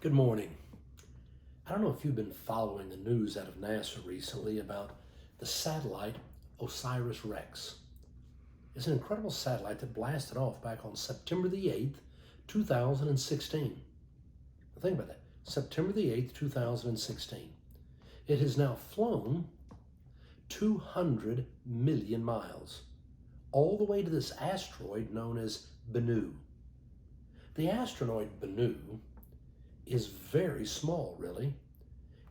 Good morning. I don't know if you've been following the news out of NASA recently about the satellite OSIRIS-REx. It's an incredible satellite that blasted off back on September the 8th, 2016. Now think about that. September the 8th, 2016. It has now flown 200 million miles, all the way to this asteroid known as Bennu. The asteroid Bennu is very small, really.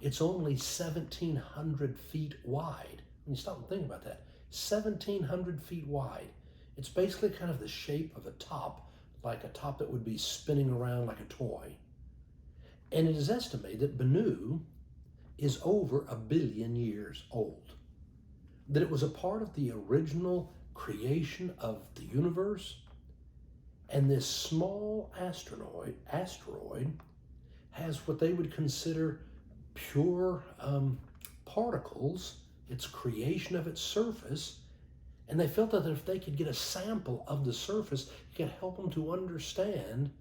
It's only 1,700 feet wide. When you stop and think about that, 1,700 feet wide. It's basically kind of the shape of a top, like a top that would be spinning around like a toy. And it is estimated that Bennu is over 1 billion years old. That it was a part of the original creation of the universe. And this small asteroid has what they would consider pure particles, its creation of its surface, and they felt that if they could get a sample of the surface, it could help them to understand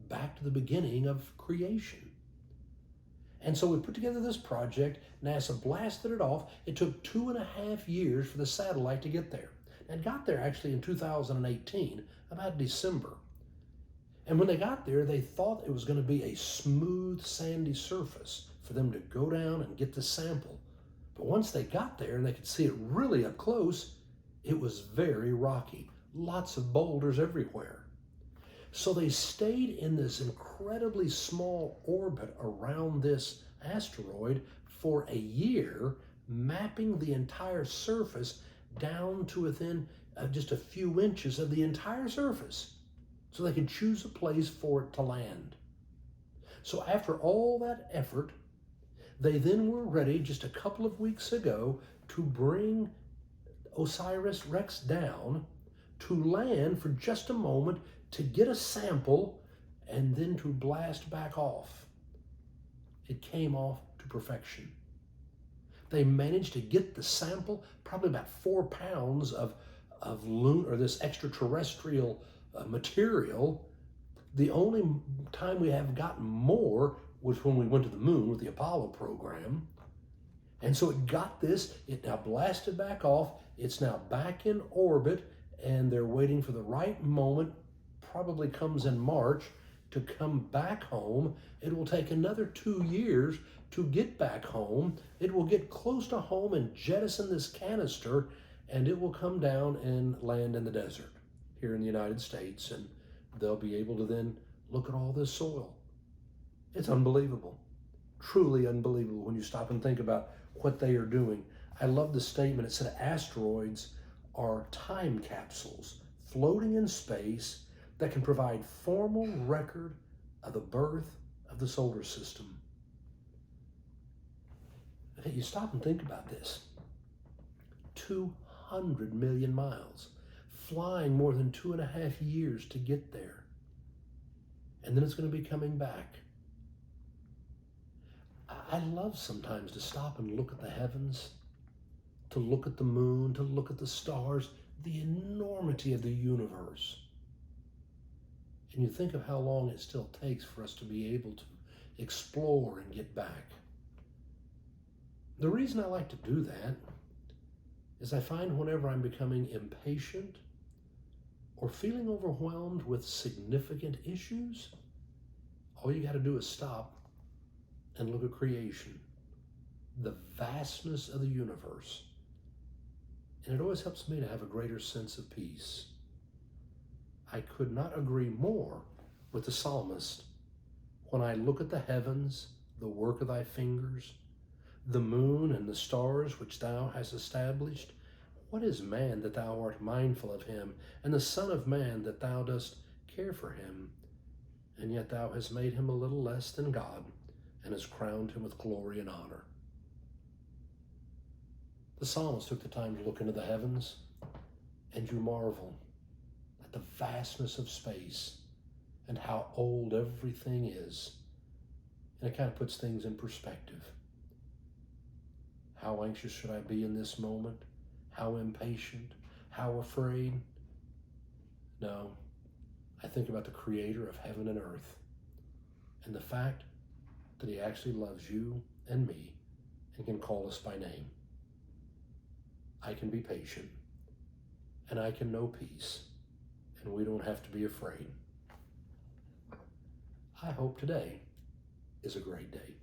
back to the beginning of creation. And so we put together this project. NASA blasted it off. It took 2.5 years for the satellite to get there. And it got there actually in 2018, about December. And when they got there, they thought it was going to be a smooth, sandy surface for them to go down and get the sample. But once they got there and they could see it really up close, it was very rocky. Lots of boulders everywhere. So they stayed in this incredibly small orbit around this asteroid for a year, mapping the entire surface down to within just a few inches of the entire surface, so they could choose a place for it to land. So after all that effort, they then were ready just a couple of weeks ago to bring OSIRIS-REx down to land for just a moment to get a sample and then to blast back off. It came off to perfection. They managed to get the sample, probably about 4 pounds of this extraterrestrial material. The only time we have gotten more was when we went to the moon with the Apollo program. And so it got this, it now blasted back off, it's now back in orbit, and they're waiting for the right moment, probably comes in March, to come back home. It will take another 2 years to get back home. It will get close to home and jettison this canister, and it will come down and land in the desert here in the United States, and they'll be able to then look at all this soil. It's unbelievable, truly unbelievable when you stop and think about what they are doing. I love the statement. It said asteroids are time capsules floating in space that can provide formal record of the birth of the solar system. Okay, you stop and think about this. 200 million miles. Flying more than 2.5 years to get there. And then it's going to be coming back. I love sometimes to stop and look at the heavens, to look at the moon, to look at the stars, the enormity of the universe. And you think of how long it still takes for us to be able to explore and get back. The reason I like to do that is I find whenever I'm becoming impatient or feeling overwhelmed with significant issues, all you got to do is stop and look at creation, the vastness of the universe. And it always helps me to have a greater sense of peace. I could not agree more with the psalmist. When I look at the heavens, the work of thy fingers, the moon and the stars which thou hast established, what is man that thou art mindful of him, and the son of man that thou dost care for him? And yet thou hast made him a little less than God, and hast crowned him with glory and honor. The psalmist took the time to look into the heavens, and you marvel at the vastness of space and how old everything is. And it kind of puts things in perspective. How anxious should I be in this moment? How impatient? How afraid? No, I think about the creator of heaven and earth and the fact that he actually loves you and me and can call us by name. I can be patient, and I can know peace, and we don't have to be afraid. I hope today is a great day.